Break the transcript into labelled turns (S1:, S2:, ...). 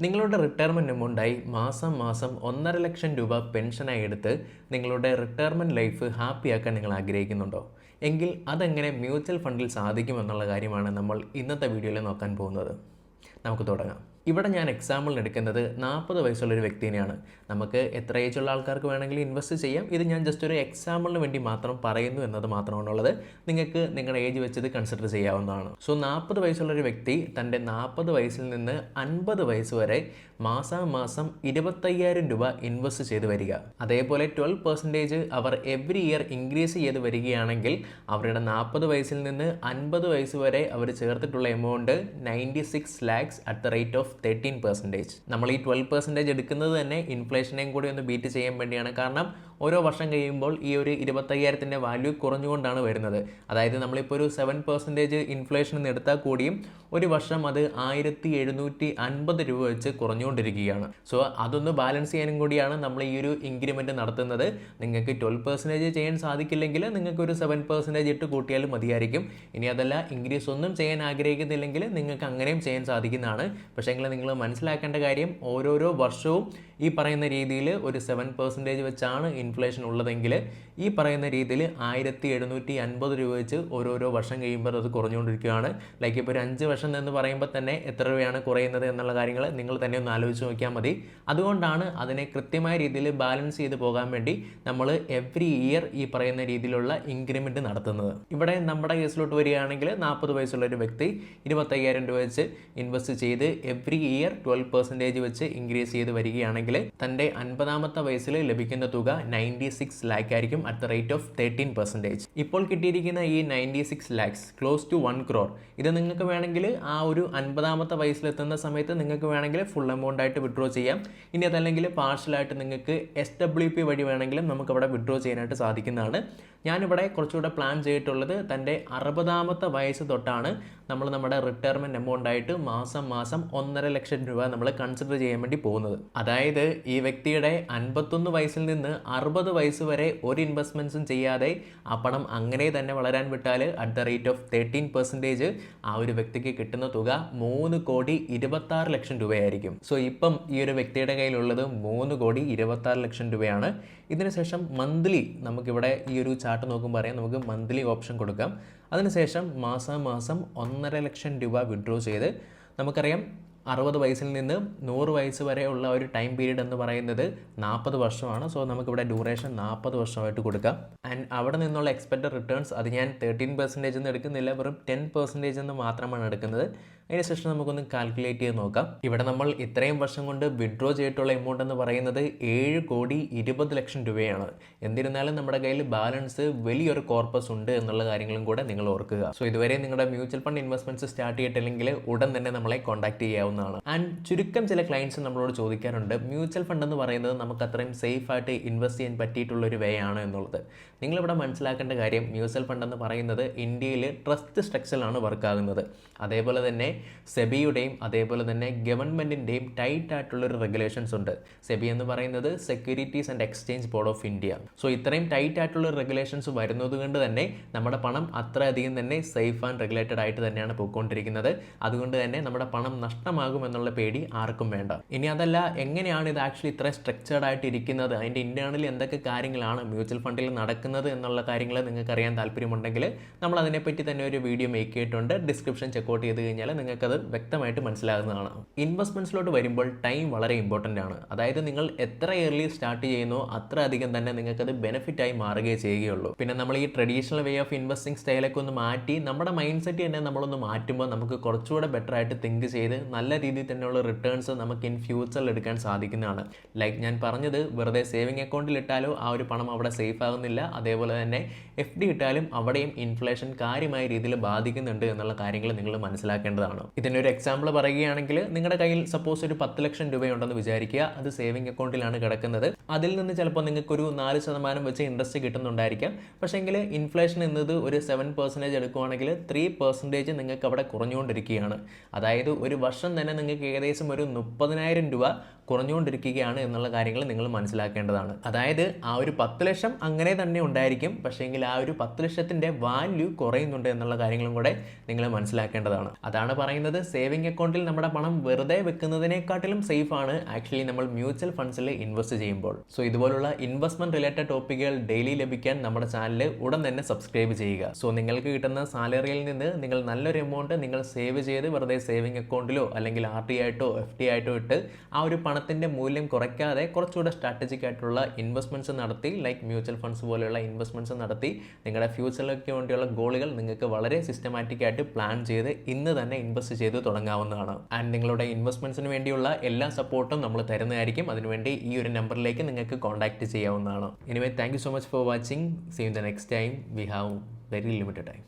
S1: നിങ്ങളുടെ റിട്ടയർമെൻറ്റ് എമൗണ്ടായി മാസം 1,50,000 രൂപ പെൻഷനായി എടുത്ത് നിങ്ങളുടെ റിട്ടയർമെൻറ്റ് ലൈഫ് ഹാപ്പിയാക്കാൻ നിങ്ങൾ ആഗ്രഹിക്കുന്നുണ്ടോ? എങ്കിൽ അതെങ്ങനെ മ്യൂച്വൽ ഫണ്ടിൽ സാധിക്കുമെന്നുള്ള കാര്യമാണ് നമ്മൾ ഇന്നത്തെ വീഡിയോയിൽ നോക്കാൻ പോകുന്നത്. നമുക്ക് തുടങ്ങാം. ഇവിടെ ഞാൻ എക്സാമ്പിളിന് എടുക്കുന്നത് 40 വയസ്സുള്ളൊരു വ്യക്തിനെയാണ്. നമുക്ക് എത്ര ഏജുള്ള ആൾക്കാർക്ക് വേണമെങ്കിലും ഇൻവെസ്റ്റ് ചെയ്യാം. ഇത് ഞാൻ ജസ്റ്റ് ഒരു എക്സാമ്പിളിന് വേണ്ടി മാത്രം പറയുന്നു എന്നത് മാത്രമാണുള്ളത്. നിങ്ങൾക്ക് നിങ്ങളുടെ ഏജ് വെച്ചത് കൺസിഡർ ചെയ്യാവുന്നതാണ്. സോ 40 വയസ്സുള്ളൊരു വ്യക്തി തൻ്റെ 40 വയസ്സിൽ നിന്ന് 50 വയസ്സ് വരെ മാസം 25,000 രൂപ ഇൻവെസ്റ്റ് ചെയ്ത് വരിക. അതേപോലെ 12% അവർ എവറി ഇയർ ഇൻക്രീസ് ചെയ്ത് വരികയാണെങ്കിൽ അവരുടെ 40 വയസ്സിൽ നിന്ന് 50 വയസ്സ് വരെ അവർ ചേർത്തിട്ടുള്ള amount 96 lakhs at the rate of 13%. നമ്മൾ ഈ 12% എടുക്കുന്നത് തന്നെ ഇൻഫ്ലേഷനെയും കൂടി ഒന്ന് ബീറ്റ് ചെയ്യാൻ വേണ്ടിയാണ്. കാരണം ഓരോ വർഷം കഴിയുമ്പോൾ ഈ ഒരു 25,000ൻ്റെ വാല്യൂ കുറഞ്ഞുകൊണ്ടാണ് വരുന്നത്. അതായത് നമ്മളിപ്പോൾ ഒരു 7% ഇൻഫ്ലേഷൻ എന്ന് എടുത്താൽ കൂടിയും ഒരു വർഷം അത് 1,750 രൂപ വെച്ച് കുറഞ്ഞുകൊണ്ടിരിക്കുകയാണ്. സോ അതൊന്ന് ബാലൻസ് ചെയ്യാനും കൂടിയാണ് നമ്മൾ ഈ ഒരു ഇൻക്രിമെൻറ്റ് നടത്തുന്നത്. നിങ്ങൾക്ക് 12% ചെയ്യാൻ സാധിക്കില്ലെങ്കിൽ നിങ്ങൾക്ക് ഒരു 7% ഇട്ട് കൂട്ടിയാലും മതിയായിരിക്കും. ഇനി അതല്ല ഇൻക്രീസ് ഒന്നും ചെയ്യാൻ ആഗ്രഹിക്കുന്നില്ലെങ്കിൽ നിങ്ങൾക്ക് അങ്ങനെയും ചെയ്യാൻ സാധിക്കുന്നതാണ്. പക്ഷേ നിങ്ങൾ മനസ്സിലാക്കേണ്ട കാര്യം ഓരോരോ വർഷവും ഈ പറയുന്ന രീതിയിൽ ഒരു 7% വെച്ചാണ് ഇൻഫ്ലേഷൻ ഉള്ളതെങ്കിൽ ഈ പറയുന്ന രീതിയിൽ 1,750 രൂപ വെച്ച് ഓരോരോ വർഷം കഴിയുമ്പോൾ അത് കുറഞ്ഞുകൊണ്ടിരിക്കുകയാണ്. ലൈക്ക് ഇപ്പോൾ ഒരു 5 വർഷം എന്ന് പറയുമ്പോൾ തന്നെ എത്ര രൂപയാണ് കുറയുന്നത് എന്നുള്ള കാര്യങ്ങൾ നിങ്ങൾ തന്നെ ഒന്ന് ആലോചിച്ച് നോക്കിയാൽ മതി. അതുകൊണ്ടാണ് അതിനെ കൃത്യമായ രീതിയിൽ ബാലൻസ് ചെയ്ത് പോകാൻ വേണ്ടി നമ്മൾ എവറി ഇയർ ഈ പറയുന്ന രീതിയിലുള്ള ഇൻക്രിമെൻറ്റ് നടത്തുന്നത്. ഇവിടെ നമ്മുടെ കേസിലോട്ട് വരികയാണെങ്കിൽ 40 വയസ്സുള്ള ഒരു വ്യക്തി 25,000 രൂപ വെച്ച് ഇൻവെസ്റ്റ് ചെയ്ത് എവറി ഇയർ 12% വെച്ച് ഇൻക്രീസ് ചെയ്ത് വരികയാണെങ്കിൽ തൻ്റെ 50ാമത്തെ വയസ്സിൽ ലഭിക്കുന്ന തുക 96 lakh ആയിരിക്കും അറ്റ് ദ റേറ്റ് ഓഫ് 13%. ഇപ്പോൾ കിട്ടിയിരിക്കുന്ന ഈ 96 lakhs ക്ലോസ് ടു 1 crore. ഇത് നിങ്ങൾക്ക് വേണമെങ്കിൽ ആ ഒരു 50ാമത്തെ വയസ്സിലെത്തുന്ന സമയത്ത് നിങ്ങൾക്ക് വേണമെങ്കിൽ ഫുൾ എമൗണ്ട് ആയിട്ട് വിഡ്രോ ചെയ്യാം. ഇനി അതല്ലെങ്കിൽ പാർഷ്യലായിട്ട് നിങ്ങൾക്ക് SWP വഴി വേണമെങ്കിലും നമുക്കവിടെ വിഡ്രോ ചെയ്യാനായിട്ട് സാധിക്കുന്നതാണ്. ഞാനിവിടെ കുറച്ചുകൂടെ പ്ലാൻ ചെയ്തിട്ടുള്ളത് തൻ്റെ 60ാമത്തെ വയസ്സ് തൊട്ടാണ് നമ്മൾ നമ്മുടെ റിട്ടയർമെൻറ്റ് എമൗണ്ട് ആയിട്ട് മാസം 1,50,000 രൂപ നമ്മൾ കൺസിഡർ ചെയ്യാൻ വേണ്ടി പോകുന്നത്. അതായത് ഈ വ്യക്തിയുടെ 51 വയസ്സിൽ നിന്ന് 60 വയസ്സ് വരെ ഒരു ഇൻവെസ്റ്റ്മെൻറ്റ്സും ചെയ്യാതെ ആ പണം അങ്ങനെ തന്നെ വളരാൻ വിട്ടാൽ അറ്റ് ദ റേറ്റ് ഓഫ് 13% ആ ഒരു വ്യക്തിക്ക് കിട്ടുന്ന തുക 3,26,00,000 രൂപയായിരിക്കും. സോ ഇപ്പം ഈ ഒരു വ്യക്തിയുടെ കയ്യിലുള്ളത് 3,26,00,000 രൂപയാണ്. ഇതിനുശേഷം മന്ത്ലി നമുക്കിവിടെ ഈ ഒരു ചാർട്ട് നോക്കുമ്പോൾ അറിയാം നമുക്ക് മന്ത്ലി ഓപ്ഷൻ കൊടുക്കാം. അതിനുശേഷം മാസം 1,50,000 രൂപ വിഡ്രോ ചെയ്ത് നമുക്കറിയാം 60 വയസ്സിൽ നിന്ന് 100 വയസ്സ് വരെയുള്ള ഒരു ടൈം പീരീഡ് എന്ന് പറയുന്നത് 40 വർഷമാണ്. സോ നമുക്കിവിടെ ഡ്യൂറേഷൻ 40 വർഷമായിട്ട് കൊടുക്കാം. ആൻഡ് അവിടെ നിന്നുള്ള എക്സ്പെക്റ്റഡ് റിട്ടേൺസ് അത് ഞാൻ 13% എന്ന് എടുക്കുന്നില്ല, വെറും 10% എന്ന് മാത്രമാണ് എടുക്കുന്നത്. അതിനുശേഷം നമുക്കൊന്ന് കാൽക്കുലേറ്റ് ചെയ്ത് നോക്കാം. ഇവിടെ നമ്മൾ ഇത്രയും വർഷം കൊണ്ട് വിഡ്രോ ചെയ്തിട്ടുള്ള എമൗണ്ട് എന്ന് പറയുന്നത് 7,20,00,000 രൂപയാണ്. എന്നിരുന്നാലും നമ്മുടെ കയ്യിൽ ബാലൻസ് വലിയൊരു കോർപ്പസ് ഉണ്ട് എന്നുള്ള കാര്യങ്ങളും കൂടെ നിങ്ങൾ ഓർക്കുക. സോ ഇതുവരെ നിങ്ങളുടെ മ്യൂച്വൽ ഫണ്ട് ഇൻവെസ്റ്റ്മെന്റ്സ് സ്റ്റാർട്ട് ചെയ്തിട്ടില്ലെങ്കിൽ ഉടൻ തന്നെ നമ്മളെ കോൺടാക്ട് ചെയ്യാവുന്നതാണ്. ആൻഡ് ചുരുക്കം ചില ക്ലയൻസ് നമ്മളോട് ചോദിക്കാറുണ്ട് മ്യൂച്വൽ ഫണ്ട് എന്ന് പറയുന്നത് നമുക്ക് അത്രയും സേഫ് ആയിട്ട് ഇൻവെസ്റ്റ് ചെയ്യാൻ പറ്റിയിട്ടുള്ള ഒരു വേ ആണ് എന്നുള്ളത്. നിങ്ങളിവിടെ മനസ്സിലാക്കേണ്ട കാര്യം മ്യൂച്വൽ ഫണ്ട് എന്ന് പറയുന്നത് ഇന്ത്യയിൽ ട്രസ്റ്റ് സ്ട്രക്ചറിലാണ് വർക്ക് ആകുന്നത്. അതേപോലെ തന്നെ സെബിയുടെയും അതേപോലെ തന്നെ ഗവൺമെൻറ്റിൻ്റെയും ടൈറ്റ് ആയിട്ടുള്ളൊരു റെഗുലേഷൻസ് ഉണ്ട്. സെബി എന്ന് പറയുന്നത് securities and exchange board of India. So ഇത്രയും ടൈറ്റ് ആയിട്ടുള്ള റെഗുലേഷൻസ് വരുന്നത് കൊണ്ട് തന്നെ നമ്മുടെ പണം അത്രയധികം തന്നെ സേഫ് ആൻഡ് റെഗുലേറ്റഡ് ആയിട്ട് തന്നെയാണ് പോയിക്കൊണ്ടിരിക്കുന്നത്. അതുകൊണ്ട് തന്നെ നമ്മുടെ പണം നഷ്ടമാകുമെന്നുള്ള പേടി ആർക്കും വേണ്ട. ഇനി അതല്ല എങ്ങനെയാണ് ഇത് ആക്ച്വലി ഇത്ര സ്ട്രക്ചേർഡ് ആയിട്ട് ഇരിക്കുന്നത്, അതിൻ്റെ ഇൻറ്റേർണലി എന്തൊക്കെ കാര്യങ്ങളാണ് മ്യൂച്വൽ ഫണ്ടിൽ നടക്കുന്നത് എന്നുള്ള കാര്യങ്ങൾ നിങ്ങൾക്ക് അറിയാൻ താല്പര്യമുണ്ടെങ്കിൽ നമ്മൾ അതിനെപ്പറ്റി തന്നെ ഒരു വീഡിയോ മേക്ക് ചെയ്തിട്ടുണ്ട്. ഡിസ്ക്രിപ്ഷൻ ചെക്കൗട്ട് ചെയ്ത് കഴിഞ്ഞാൽ നിങ്ങൾക്കത് വ്യക്തമായിട്ട് മനസ്സിലാകുന്നതാണ്. ഇൻവെസ്റ്റ്മെൻറ്റ്സിലോട്ട് വരുമ്പോൾ ടൈം വളരെ ഇമ്പോർട്ടൻ്റ് ആണ്. അതായത് നിങ്ങൾ എത്ര ഇയർലി സ്റ്റാർട്ട് ചെയ്യുന്നോ അത്ര അധികം തന്നെ നിങ്ങൾക്കത് ബെനിഫിറ്റായി മാറുകയേ ചെയ്യുകയുള്ളൂ. പിന്നെ നമ്മൾ ഈ ട്രഡീഷണൽ വേ ഓഫ് ഇൻവെസ്റ്റിംഗ് സ്റ്റൈലൊക്കെ ഒന്ന് മാറ്റി നമ്മുടെ മൈൻഡ് സെറ്റ് തന്നെ നമ്മളൊന്ന് മാറ്റുമ്പോൾ നമുക്ക് കുറച്ചുകൂടെ ബെറ്റർ ആയിട്ട് തിങ്ക് ചെയ്ത് നല്ല രീതിയിൽ തന്നെയുള്ള റിട്ടേൺസ് നമുക്ക് ഇൻ ഫ്യൂച്ചറിൽ എടുക്കാൻ സാധിക്കുന്നതാണ്. ലൈക്ക് ഞാൻ പറഞ്ഞത് വെറുതെ സേവിങ് അക്കൗണ്ടിൽ ഇട്ടാലോ ആ ഒരു പണം അവിടെ സേഫ് ആകുന്നില്ല. അതേപോലെ തന്നെ FD ഇട്ടാലും അവിടെയും ഇൻഫ്ലേഷൻ കാര്യമായ രീതിയിൽ ബാധിക്കുന്നുണ്ട് എന്നുള്ള കാര്യങ്ങൾ നിങ്ങൾ മനസ്സിലാക്കേണ്ടതാണ്. ഇതിനൊരു എക്സാമ്പിൾ പറയുകയാണെങ്കിൽ നിങ്ങളുടെ കയ്യിൽ സപ്പോസ് ഒരു 10 ലക്ഷം രൂപയുണ്ടെന്ന് വിചാരിക്കുക. അത് സേവിങ് അക്കൗണ്ടിലാണ് കിടക്കുന്നത്. അതിൽ നിന്ന് ചിലപ്പോൾ നിങ്ങൾക്കൊരു 4% വെച്ച് ഇൻട്രസ്റ്റ് കിട്ടുന്നുണ്ടായിരിക്കാം. പക്ഷേങ്കിൽ ഇൻഫ്ലേഷൻ എന്നത് ഒരു 7% എടുക്കുകയാണെങ്കിൽ 3% നിങ്ങൾക്ക് അവിടെ കുറഞ്ഞുകൊണ്ടിരിക്കുകയാണ്. അതായത് ഒരു വർഷം തന്നെ നിങ്ങൾക്ക് ഏകദേശം ഒരു 30,000 രൂപ കുറഞ്ഞുകൊണ്ടിരിക്കുകയാണ് എന്നുള്ള കാര്യങ്ങൾ നിങ്ങൾ മനസ്സിലാക്കേണ്ടതാണ്. അതായത് ആ ഒരു 10 ലക്ഷം അങ്ങനെ തന്നെ ഉണ്ടായിരിക്കും, പക്ഷേങ്കിൽ ആ ഒരു 10 ലക്ഷത്തിൻ്റെ വാല്യൂ കുറയുന്നുണ്ട് എന്നുള്ള കാര്യങ്ങളും കൂടെ നിങ്ങൾ മനസ്സിലാക്കേണ്ടതാണ്. അതാണ് പറയുന്നത് സേവിങ് അക്കൗണ്ടിൽ നമ്മുടെ പണം വെറുതെ വെക്കുന്നതിനെക്കാട്ടിലും സേഫ് ആണ് ആക്ച്വലി നമ്മൾ മ്യൂച്വൽ ഫണ്ട്സിൽ ഇൻവെസ്റ്റ് ചെയ്യുമ്പോൾ. സോ ഇതുപോലുള്ള ഇൻവെസ്റ്റ്മെന്റ് റിലേറ്റഡ് ടോപ്പിക്കുകൾ ഡെയിലി ലഭിക്കാൻ നമ്മുടെ ചാനൽ ഉടൻ തന്നെ സബ്സ്ക്രൈബ് ചെയ്യുക. സോ നിങ്ങൾക്ക് കിട്ടുന്ന സാലറിയിൽ നിന്ന് നിങ്ങൾ നല്ലൊരു എമൗണ്ട് നിങ്ങൾ സേവ് ചെയ്ത് വെറുതെ സേവിങ് അക്കൗണ്ടിലോ അല്ലെങ്കിൽ RD ആയിട്ടോ FD ആയിട്ടോ ഇട്ട് ആ ഒരു പണത്തിന്റെ മൂല്യം കുറയ്ക്കാതെ കുറച്ചുകൂടെ സ്ട്രാറ്റജിക് ആയിട്ടുള്ള ഇൻവെസ്റ്റ്മെന്റ്സ് നടത്തി ലൈക്ക് മ്യൂച്വൽ ഫണ്ട്സ് പോലെയുള്ള ഇൻവെസ്റ്റ്മെന്റ്സ് നടത്തി നിങ്ങളുടെ ഫ്യൂച്ചറിലേക്ക് വേണ്ടിയുള്ള ഗോളുകൾ നിങ്ങൾക്ക് വളരെ സിസ്റ്റമാറ്റിക് ആയിട്ട് പ്ലാൻ ചെയ്ത് ഇന്ന് തന്നെ ഇൻവെസ്റ്റ് ചെയ്ത് തുടങ്ങാവുന്നതാണ്. ആൻഡ് നിങ്ങളുടെ ഇൻവെസ്റ്റ്മെന്റ്സിന് വേണ്ടിയുള്ള എല്ലാ സപ്പോർട്ടും നമ്മൾ തരുന്നതായിരിക്കും. അതിനുവേണ്ടി ഈ ഒരു നമ്പറിലേക്ക് നിങ്ങൾക്ക് കോൺടാക്ട് ചെയ്യാവുന്നതാണ്. Anyway thank you so much for watching. See you in the next time. We have very limited time.